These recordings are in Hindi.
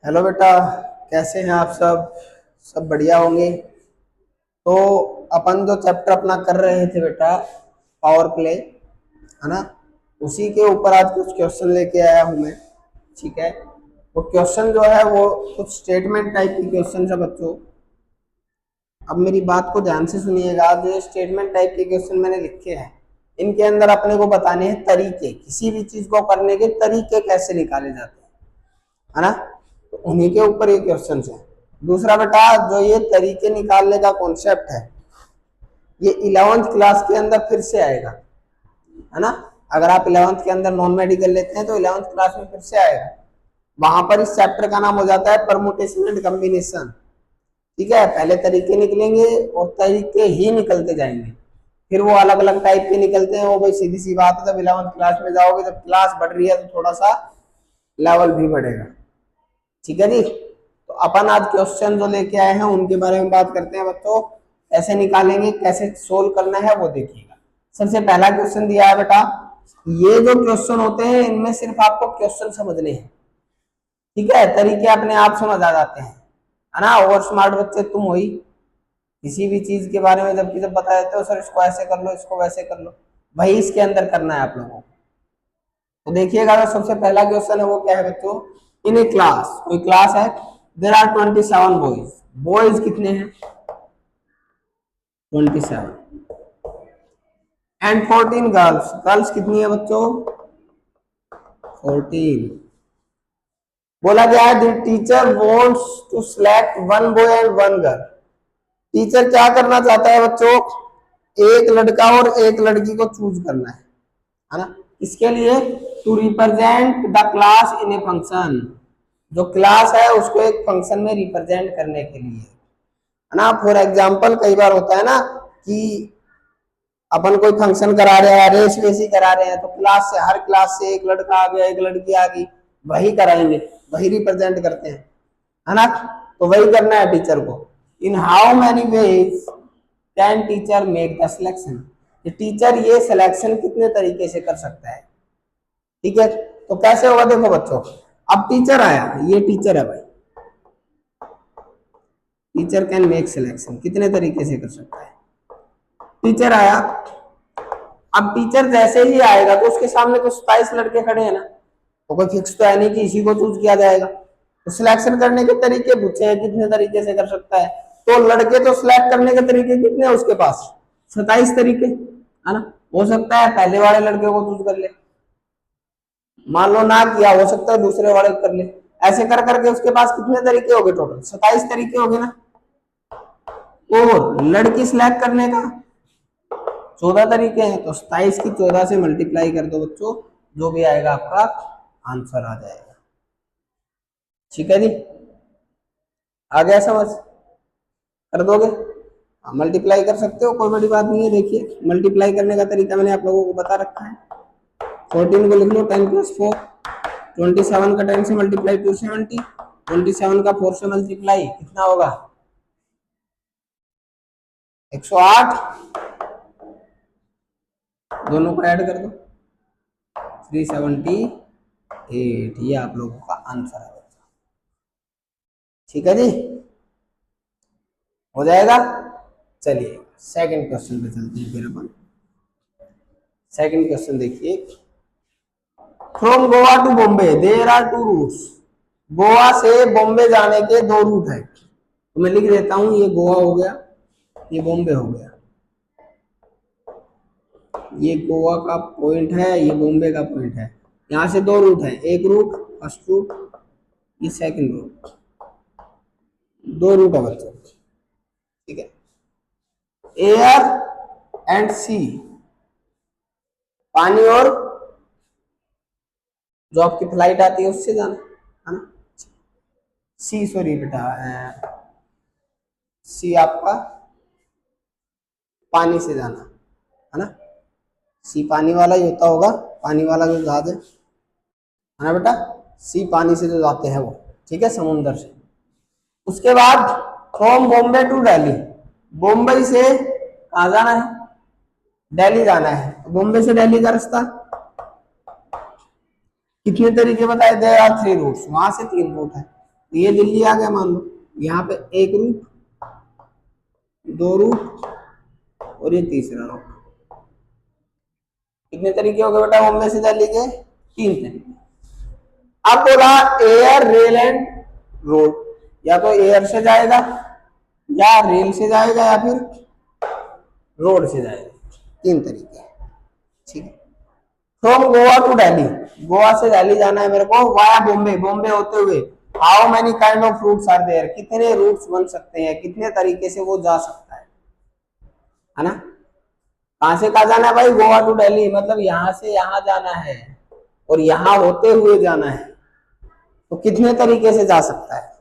हेलो बेटा। कैसे हैं आप सब? सब बढ़िया होंगे। तो अपन जो चैप्टर अपना कर रहे थे बेटा, पावर प्ले, है ना, उसी के ऊपर आज कुछ क्वेश्चन लेके आया हूं मैं। ठीक है। वो क्वेश्चन जो है वो कुछ स्टेटमेंट टाइप की क्वेश्चन है बच्चों। अब मेरी बात को ध्यान से सुनिएगा। जो ये स्टेटमेंट टाइप के क्वेश्चन मैंने लिखे हैं, इनके अंदर अपने को बताने हैं तरीके, किसी भी चीज को करने के तरीके कैसे निकाले जाते हैं, है ना। तो उन्हीं के ऊपर ये क्वेश्चन है। दूसरा बेटा, जो ये तरीके निकालने का कॉन्सेप्ट है, ये 11th क्लास के अंदर फिर से आएगा, है ना। अगर आप 11th के अंदर नॉन मेडिकल लेते हैं तो 11th क्लास में फिर से आएगा। वहां पर इस चैप्टर का नाम हो जाता है परमुटेशन एंड कॉम्बिनेशन। ठीक है। पहले तरीके निकलेंगे और तरीके ही निकलते जाएंगे, फिर वो अलग अलग टाइप के निकलते हैं। वो भाई सीधी सी बात है, जब 11th क्लास में जाओगे, जब क्लास बढ़ रही है तो थोड़ा सा लेवल भी बढ़ेगा। ठीक है जी। तो अपन आज क्वेश्चन जो लेके आए हैं उनके बारे में बात करते हैं बच्चों। कैसे निकालेंगे, कैसे सोल्व करना है वो देखिएगा। सबसे पहला क्वेश्चन दिया है बेटा। ये जो क्वेश्चन होते हैं इनमें सिर्फ आपको क्वेश्चन समझने हैं। ठीक है। तरीके अपने आप समझ आ जाते हैं, है ना। ओवर स्मार्ट बच्चे तुम हो ही। किसी भी चीज के बारे में जब बता देते हो, सर इसको ऐसे कर लो, इसको वैसे कर लो, वही इसके अंदर करना है आप लोगों को। तो देखिएगा, जो सबसे पहला क्वेश्चन है वो क्या है बच्चों। इन ए क्लास, कोई क्लास है, देर आर 27 बॉयज। बॉयज कितने हैं? 27। And 14 girls. गर्ल्स कितनी है बच्चों? 14। बोला गया है the teacher wants to select one boy and one girl. Teacher क्या करना चाहता है बच्चों? एक लड़का और एक लड़की को चूज करना है ना। इसके लिए to represent the class in a function. जो क्लास है उसको एक फंक्शन में रिप्रेजेंट करने के लिए, है ना। फॉर एग्जाम्पल, कई बार होता है ना कि अपन कोई फंक्शन करा रहे हैं, रेस वेसी करा रहे हैं, तो क्लास से, हर क्लास से एक लड़का आ गया, एक लड़की आ गई, वही कराएंगे, वही रिप्रेजेंट करते हैं, है ना। तो वही करना है टीचर को। In how many ways can teacher make the selection. Teacher ये सिलेक्शन कितने तरीके से कर सकता है। ठीक है। तो कैसे होगा देखो बच्चों। अब टीचर आया, ये टीचर है भाई। टीचर कैन मेक सिलेक्शन कितने तरीके से कर सकता है। टीचर आया, अब टीचर जैसे ही आएगा तो उसके सामने तो 27 लड़के खड़े हैं ना, तो कोई फिक्स तो है नहीं कि इसी को चूज किया जाएगा। तो सिलेक्शन करने के तरीके पूछे हैं, कितने तरीके से कर सकता है। तो लड़के तो सिलेक्ट करने के तरीके कितने हैं उसके पास? 27 तरीके, है ना। हो सकता है पहले वाले लड़के को चूज कर ले, मान लो ना किया, हो सकता है दूसरे वाले कर ले। ऐसे कर करके उसके पास कितने तरीके हो गए? टोटल 27 तरीके हो गए ना। और लड़की सिलेक्ट करने का 14 तरीके हैं, तो 27 की 14 से मल्टीप्लाई कर दो बच्चों, जो भी आएगा आपका आंसर आ जाएगा। ठीक है जी। आ गया समझ? कर दोगे? मल्टीप्लाई कर सकते हो, कोई बड़ी बात नहीं है। देखिए, मल्टीप्लाई करने का तरीका मैंने आप लोगों को बता रखा है। 14 को लिख लो 10+4। 27 का 10 से मल्टीप्लाई 270। 27 का 4 से मल्टीप्लाई कितना होगा? 108। दोनों को ऐड कर दो, 378। ये आप लोगों का आंसर है बच्चा। ठीक है जी, हो जाएगा। चलिए सेकंड क्वेश्चन पे चलते हैं फिर अपन। सेकंड क्वेश्चन देखिए। From Goa to Bombay there are two routes. Goa से बॉम्बे जाने के दो रूट है। तो मैं लिख देता हूं, ये गोवा हो गया, ये बॉम्बे हो गया। ये गोवा का पॉइंट है, ये बॉम्बे का पॉइंट है। यहाँ से दो रूट है, एक रूट फर्स्ट रूट, ये सेकंड रूट। दो रूट है बच्चों। ठीक है। एयर एंड सी, पानी और जो आपकी फ्लाइट आती है उससे जाना, है ना। सी, सॉरी बेटा, सी आपका पानी से जाना, है ना। सी पानी वाला ही होता होगा, पानी वाला जो जहाज है ना बेटा। सी पानी से जो जाते हैं वो, ठीक है, समुद्र से। उसके बाद फ्रॉम बॉम्बे टू दिल्ली, बॉम्बे से कहा जाना है? दिल्ली जाना है। बॉम्बे से दिल्ली का रास्ता कितने तरीके बताए? There are 3 routes. वहां से 3 रूट है। ये दिल्ली आ गया मान लो, यहाँ पे एक रूट, दो रूट और ये तीसरा रूट। कितने तरीके हो गए बेटा बॉम्बे से दिल्ली के? 3 तरीके। अब बोला एयर, रेल एंड रोड, या तो एयर से जाएगा या रेल से जाएगा या फिर रोड से जाएगा, 3 तरीके। ठीक है। फ्रॉम गोवा टू दिल्ली, गोवा से दिल्ली जाना है मेरे को वाया बॉम्बे, बॉम्बे होते हुए। How many kind of routes are there, कितने रूट्स बन सकते हैं, कितने तरीके से वो जा सकता है ना। कहां से कहा जाना है भाई? गोवा टू दिल्ली, मतलब यहां से यहां जाना है और यहां होते हुए जाना है, तो कितने तरीके से जा सकता है।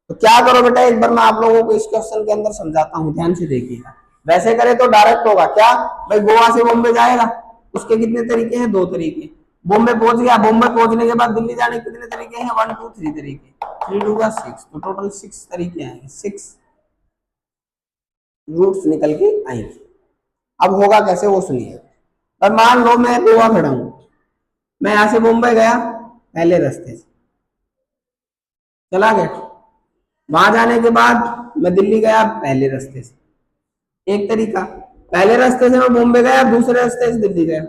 तो क्या करो बेटा, एक बार मैं आप लोगों को इस क्वेश्चन के अंदर समझाता हूं, ध्यान से देखिएगा। वैसे करे तो डायरेक्ट होगा क्या भाई, गोवा से बॉम्बे जाएगा, उसके कितने तरीके हैं? 2 तरीके। बॉम्बे पहुंच गया, बॉम्बे पहुंचने के बाद दिल्ली जाने के कितने तरीके हैं? 1 2 3 तरीके, 3 2 का 6, तो टोटल 6 तरीके आएंगे, 6 रूट्स निकल के आएंगे। अब होगा कैसे वो सुनिए। पर मान लो मैं गोवा खड़ा हूं, मैं यहां से मुंबई गया पहले रास्ते से, चला गया। वहां जाने के बाद मैं दिल्ली गया पहले रास्ते से, एक तरीका। पहले रास्ते से मैं बॉम्बे गया, दूसरे रास्ते से दिल्ली गया,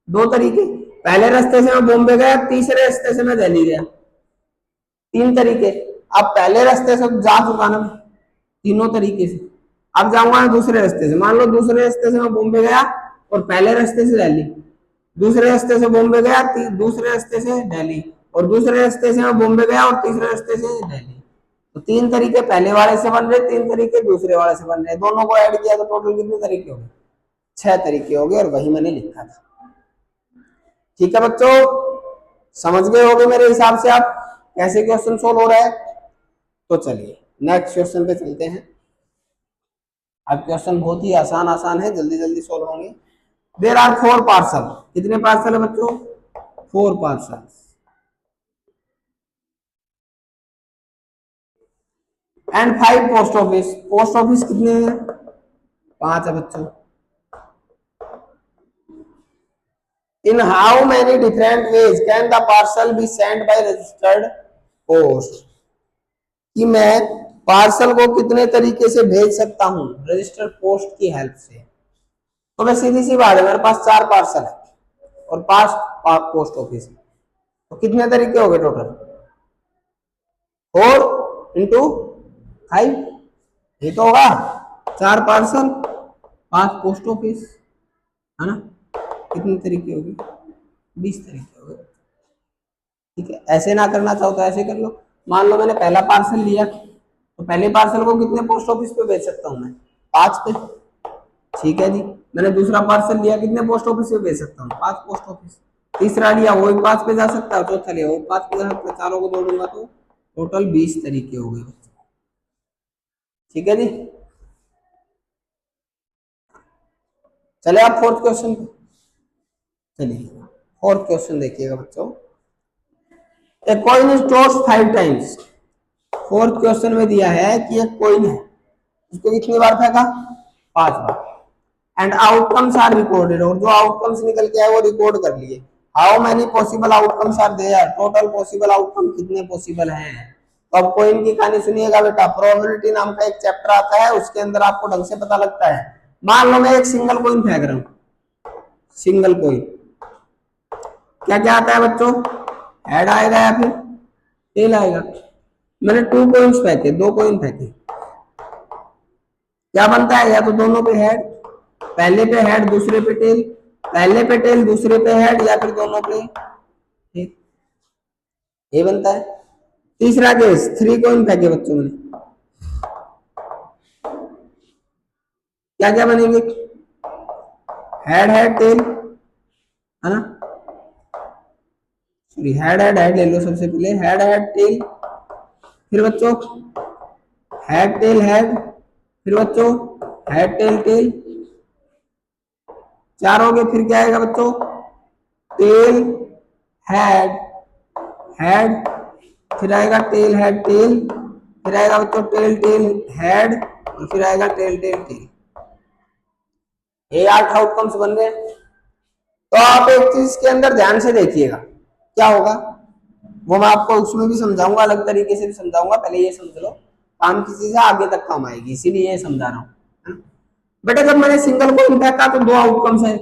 2 तरीके। पहले रास्ते से मैं बॉम्बे गया, तीसरे रास्ते से मैं दिल्ली गया, 3 तरीके। अब पहले रास्ते से जा चुका ना तीनों तरीके से, अब जाऊंगा दूसरे रास्ते से। मान लो दूसरे रास्ते से मैं बॉम्बे गया और पहले रास्ते से दिल्ली, दूसरे रास्ते से बॉम्बे गया, दूसरे रास्ते से दिल्ली, और दूसरे रास्ते से मैं बॉम्बे गया और तीसरे रास्ते से दिल्ली। तो 3 तरीके पहले वाले से बन रहे, 3 तरीके दूसरे वाले से बन रहे, दोनों को ऐड किया तो टोटल कितने तरीके हो गए? 6 तरीके हो गए, और वही मैंने लिखा था। ठीक है बच्चों, समझ गए होगे मेरे हिसाब से आप कैसे क्वेश्चन सोल्व हो रहा है। तो चलिए नेक्स्ट क्वेश्चन पे चलते हैं। अब क्वेश्चन बहुत ही आसान आसान है, जल्दी जल्दी सोल्व होंगे। देयर आर 4 पार्सल, कितने पार्सल है बच्चों? 4 parcel and 5 post office, post office कितने हैं? 5 है बच्चों। इन how many different ways can the parcel be send by registered post, कि मैं पार्सल को कितने तरीके से भेज सकता हूं रजिस्टर्ड पोस्ट की हेल्प से। तो मैं सीधी सी बात है, मेरे पास 4 पार्सल है और 5 पोस्ट ऑफिस, तो कितने तरीके हो गए टोटल? 4 इंटू 5, ये तो होगा 4 पार्सल 5 पोस्ट ऑफिस, है ना। कितने तरीके हो गए? 20 तरीके हो गए। ठीक है, ऐसे ना करना चाहो तो ऐसे कर लो। मान लो मैंने पहला पार्सल लिया, तो पहले पार्सल को कितने पोस्ट ऑफिस पे भेज सकता हूँ मैं? 5 पे। ठीक है जी, मैंने दूसरा पार्सल लिया, कितने पोस्ट ऑफिस पे भेज सकता हूँ? 5 पोस्ट ऑफिस। तीसरा लिया, वो 5 पे जा सकता है, चौथा लिया वो 5 पे जा सकता है, चारों को जोड़ूंगा तो टोटल 20 तरीके हो गए। ठीक है जी, चले आप फोर्थ क्वेश्चन पे। चलिए फोर्थ क्वेश्चन देखिएगा बच्चों। A coin is tossed 5 times, fourth question में दिया है कि एक कॉइन है, उसको कितनी बार फेंका? 5 बार। एंड आउटकम्स आर रिकॉर्डेड, और जो आउटकम्स निकल के आए वो रिकॉर्ड कर लिए। How many possible outcomes are there, total possible outcome कितने पॉसिबल हैं। तो अब कॉइन की कहानी सुनिएगा बेटा। प्रोबेबिलिटी नाम का एक चैप्टर आता है, उसके अंदर आपको ढंग से पता लगता है। मान लो मैं एक सिंगल कॉइन फेंक रहा हूं, सिंगल कॉइन, क्या क्या आता है बच्चों? हेड आएगा या फिर टेल आएगा। मैंने 2 कॉइन्स फेंके, 2 कॉइन फेंके, क्या बनता है? या तो दोनों पे हेड, पहले पे हेड दूसरे पे टेल, पहले पे टेल दूसरे पे हेड, या फिर दोनों पे टेल, ये बनता है। तीसरा केस, 3 कॉइन फेंके बच्चों ने, क्या क्या बनेंगे? हेड हेड टेल, है ना। सॉरी, हेड हेड हेड ले लो सबसे पहले, हेड हेड टेल, फिर बच्चों हेड टेल हेड, फिर बच्चों हेड टेल टेल, 4 हो गए। फिर क्या आएगा बच्चों? टेल हेड हेड, फिर आएगा टेल हेड टेल, फिर आएगा बच्चों टेल टेल हेड, और फिर आएगा टेल टेल टेल। ये 8 आउटकम्स बन रहे हैं। तो आप एक चीज के अंदर ध्यान से देखिएगा, क्या होगा? वो मैं आपको उसमें भी समझाऊंगा, अलग तरीके से भी समझाऊंगा, पहले ये समझ लो काम की चीज है, आगे तक काम आएगी, इसीलिए ये समझा रहा हूँ। बेटा जब मैंने सिंगल कोइन फेंका तो 2 आउटकम्स है,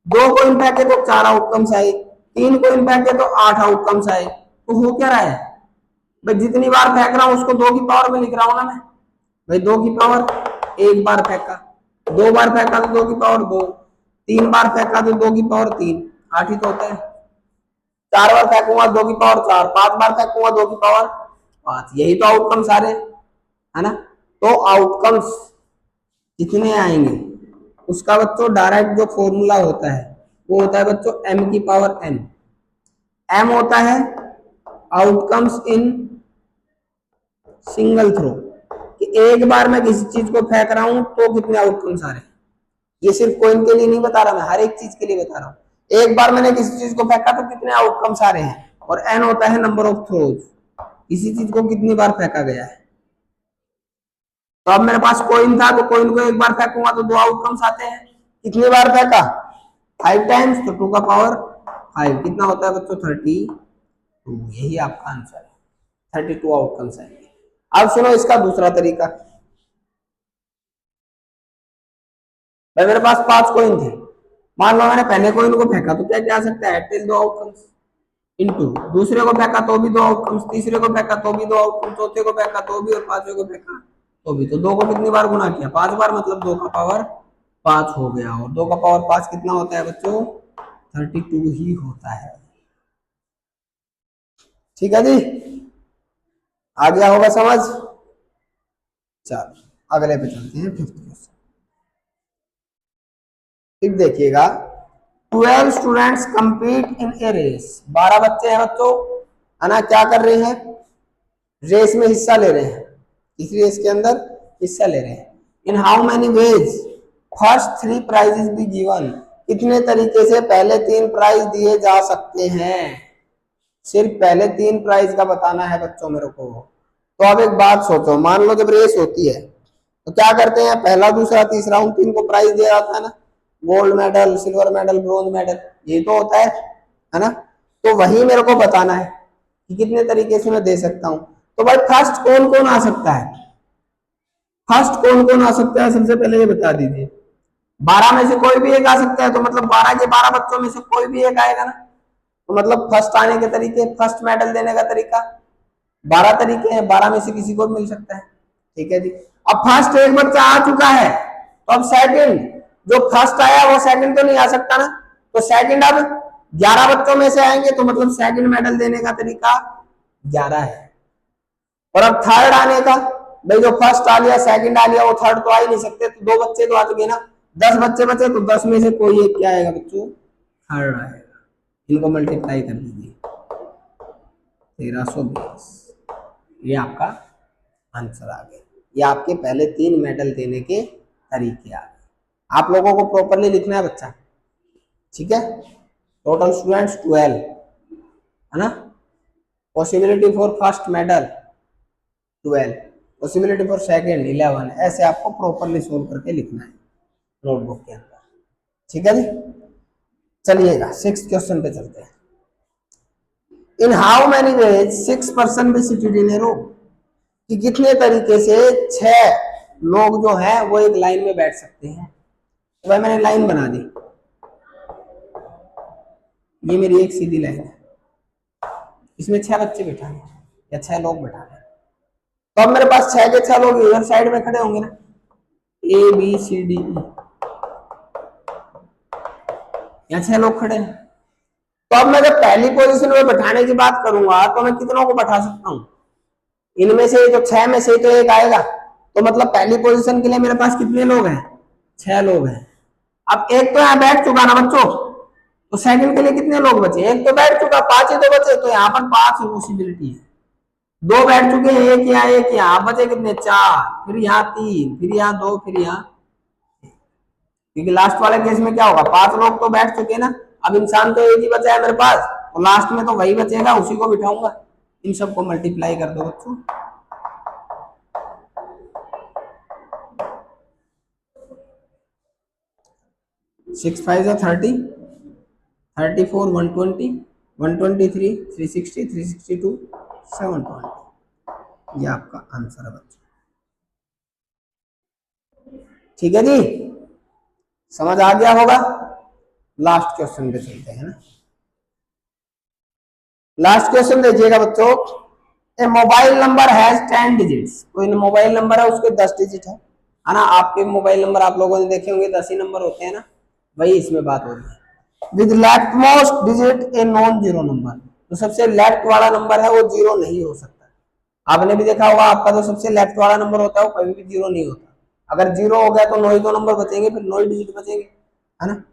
2 कोइन फेंके तो 4 आउटकम्स आए, 3 कोइन फेंके तो 8 आउटकम्स आए। तो हो क्या रहा है भाई, जितनी बार फेंक रहा हूं उसको 2 की पावर में लिख रहा हूं ना मैं भाई, 2 की पावर, एक बार फेंका, 2 बार फेंका तो 2 की पावर 2, 3 बार फेंका तो 2 की पावर 3, 8 ही तो होता है। 4 बार फेंकूंगा 2 की पावर 4, 5 बार फेंकूंगा 2 की पावर 5, यही तो आउटकम सारे है ना। तो आउटकम्स कितने आएंगे उसका बच्चों डायरेक्ट जो फॉर्मूला होता है वो होता है बच्चों m की पावर n। m होता है आउटकम्स इन सिंगल थ्रो, कि एक बार मैं किसी चीज को फेंक रहा हूं तो कितने आउटकम्स आ रहे हैं। ये सिर्फ कोइन के लिए नहीं बता रहा, मैं हर एक चीज के लिए बता रहा हूं। एक बार मैंने किसी चीज को फेंका तो कितने आउटकम्स आ रहे हैं, और n होता है नंबर ऑफ थ्रोज, किसी चीज को कितनी बार फेंका गया है। तो अब मेरे पास कोइन था तो कोइन को एक बार फेंकूंगा तो 2 आउटकम्स आते हैं, कितनी बार फेंका 5 टाइम्स, तो 2 का पावर 5 कितना होता है बच्चों 32, यही आपका आंसर है, 32 आउटकम्स आएंगे। अब सुनो इसका दूसरा तरीका, भाई मेरे पास 5 कोइन थे, मान लो मैंने पहले कोइन को फेंका तो क्या क्या आ सकता है, टिल 2 आउटकम्स, इनटू दूसरे को फेंका तो भी 2 आउटकम्स, तीसरे को फेंका तो भी 2 आउटकम्स, चौथे को फेंका तो भी, और पांचवे को फेंका तो भी। तो 2 को कितनी बार गुना किया 5 बार, मतलब 2 का पावर 5 हो गया, और 2 का पावर 5 कितना होता है बच्चों 32 ही होता है। ठीक है जी, आ गया होगा समझ। चलो अगले पे चलते हैं, फिफ्थ क्वेश्चन। फिर देखिएगा 12 स्टूडेंट्स compete इन ए रेस, 12 बच्चे हैं बच्चों है ना, क्या कर रहे हैं रेस में हिस्सा ले रहे हैं, इस रेस के अंदर हिस्सा ले रहे हैं। In how many ways first 3 prizes be given, कितने तरीके से पहले 3 प्राइज दिए जा सकते हैं, सिर्फ पहले 3 प्राइज का बताना है बच्चों मेरे को। तो अब एक बात सोचो, मान लो जब रेस होती है तो क्या करते हैं, पहला दूसरा तीसरा उन 3 को प्राइज दिया जाता है ना, gold medal silver medal bronze medal, ये तो होता है ना। तो वही मेरे को बताना है कि कितने तरीके से मैं दे सकता हूं। तो भाई फर्स्ट कौन कौन आ सकता है, फर्स्ट कौन कौन आ सकता है सबसे पहले ये बता दीजिए। 12 में से कोई भी एक आ सकता है, तो मतलब 12 के 12 बच्चों में से कोई भी एक आएगा ना, तो मतलब फर्स्ट आने के तरीके, फर्स्ट मेडल देने का तरीका 12 तरीके हैं, 12 में से किसी को भी मिल सकता है। ठीक है जी, अब फर्स्ट एक बच्चा आ चुका है, तो अब सेकंड जो फर्स्ट आया वो सेकंड तो नहीं आ सकता ना, तो सेकंड अब 11 बच्चों में से आएंगे, तो मतलब सेकंड मेडल देने का तरीका 11 है। और अब थर्ड आने का, भाई जो फर्स्ट आ लिया सेकंड आ लिया वो थर्ड तो आ ही नहीं सकते, तो 2 बच्चे तो आ चुके ना, 10 बच्चे बचे, तो 10 में से कोई एक क्या आएगा बच्चों थर्ड आएगा। इनको मल्टीप्लाई कर दीजिए 1320, ये आपका आंसर आ गया। ये आपके पहले 3 मेडल देने के तरीके आ गए। आप लोगों को प्रॉपरली लिखना है बच्चा, ठीक है। टोटल स्टूडेंट्स 12 है ना, possibility for first medal 12, possibility for second 11, ऐसे आपको प्रॉपरली सोल्व करके लिखना है नोटबुक के अंदर। ठीक है जी, चलिएगा 6th क्वेश्चन पे चलते हैं। In how many ways 6 person be seated in a row, कि कितने तरीके से 6 लोग जो हैं वो एक लाइन में बैठ सकते हैं। तो भाई मैंने लाइन बना दी, ये मेरी एक सीधी लाइन है, इसमें 6 बच्चे बैठाने या 6 लोग बैठाने, तो अब मेरे पास 6 के 6 लोग इधर साइड में खड़े होंगे ना, A B C D E, यहाँ 6 लोग खड़े हैं। तो अब मैं जब पहली पोजीशन में बैठाने की बात करूंगा तो मैं कितनों को बैठा सकता हूँ, इनमें से जो 6 में से तो एक आएगा, तो मतलब पहली पोजीशन के लिए मेरे पास कितने लोग हैं 6 लोग हैं। अब एक तो यहाँ बैठ चुका ना बच्चों, तो सेकंड के लिए कितने लोग बचे, एक तो बैठ चुका, 5 ही तो बचे, तो यहाँ पर 5 पॉसिबिलिटी है। 2 बैठ चुके हैं, एक यहाँ बचे कितने 4, फिर यहाँ 3, फिर यहाँ 2, फिर यहाँ, क्योंकि लास्ट वाले केस में क्या होगा 5 लोग तो बैठ चुके ना, अब इंसान तो एक ही बचा है मेरे पास, तो लास्ट में तो वही बचेगा, उसी को बिठाऊंगा। इन सबको मल्टीप्लाई कर दो बच्चों, 6 5 30, 34 120, 123, 360, 362, 720, ये आपका आंसर है बच्चों। ठीक है जी, समझ आ गया होगा। लास्ट क्वेश्चन पे चलते हैं ना। लास्ट क्वेश्चन देखिएगा बच्चों, ए मोबाइल नंबर हैज 10 डिजिट्स, कोई मोबाइल नंबर है उसके 10 डिजिट है ना। आपके मोबाइल नंबर आप लोगों ने देखे होंगे 10 ही नंबर होते हैं ना, वही इसमें बात हो रही है। With left most digit a non zero number, तो सबसे लेफ्ट वाला नंबर है वो जीरो नहीं हो सकता। आपने भी देखा होगा आपका जो सबसे लेफ्ट वाला नंबर होता है वो कभी भी जीरो नहीं होता। अगर जीरो हो गया तो 9 ही तो नंबर बचेंगे, फिर 9 ही डिजिट बचेंगे, है ना।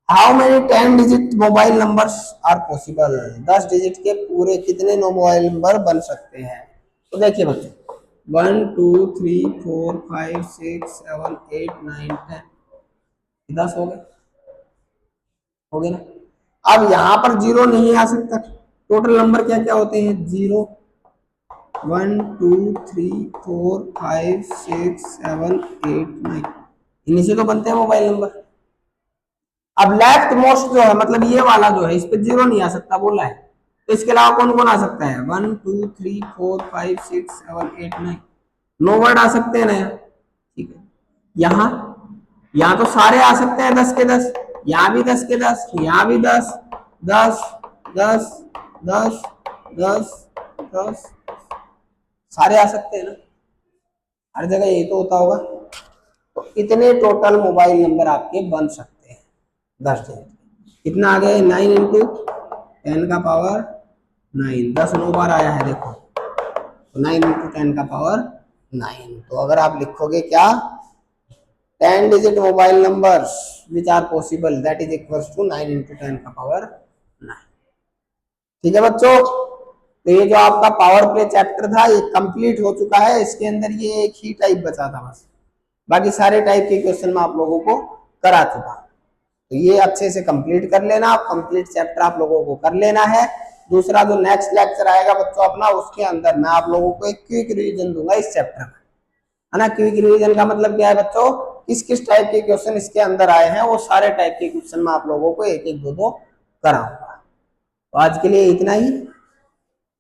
How many 10 digit mobile numbers are possible, 10 digit के पूरे कितने मोबाइल नंबर बन सकते हैं। तो देखिए बच्चों, 1 2 3 4 5 6 7 8 9 10, 10 हो गए ना। अब यहाँ पर जीरो नहीं आ सकता, टोटल नंबर क्या क्या होते हैं, 0 1 2 3 4 5 6 7 8 9, इन्हीं से तो बनते हैं मोबाइल नंबर। अब लेफ्ट मोस्ट जो है मतलब ये वाला जो है इस पे जीरो नहीं आ सकता बोला है, तो इसके अलावा कौन कौन आ सकता है, 1 2 3 4 5 6 7 8 9, 9 वर्ड आ सकते हैं ना। ठीक है, यहाँ यहाँ तो सारे आ सकते हैं 10 के 10, यहाँ भी 10 के 10, यहाँ भी 10 10 10 10 10 10, सारे आ सकते हैं ना, हर जगह यही तो होता होगा। तो इतने टोटल मोबाइल नंबर आपके बन सकते हैं 10 डिजिट। कितना आ गया, 9 इंटू 10 का पावर 9, 10 9 बार आया है देखो, तो 9 इंटू 10 का पावर 9। तो अगर आप लिखोगे क्या, 10 digit mobile numbers which are possible that is equals to 9 into 10 का पावर 9। ठीक है बच्चों, तो ये जो आपका पावर प्ले चैप्टर था ये कंप्लीट हो चुका है। इसके अंदर ये एक ही टाइप बचा था बस, बाकी सारे टाइप के क्वेश्चन मैं आप लोगों को करा चुका। तो ये अच्छे से कंप्लीट कर लेना, कंप्लीट चैप्टर आप लोगों को कर लेना है। दूसरा जो नेक्स्ट लेक्चर आएगा बच्चों अपना, उसके अंदर मैं आप लोगों को एक क्विक रिवीजन दूंगा इस चैप्टर का, है ना। क्विक रिवीजन का मतलब क्या है बच्चों, किस किस टाइप के क्वेश्चन इसके अंदर आए हैं वो सारे टाइप के क्वेश्चन मैं आप लोगों को एक एक दो दो कराऊंगा। तो आज के लिए इतना ही।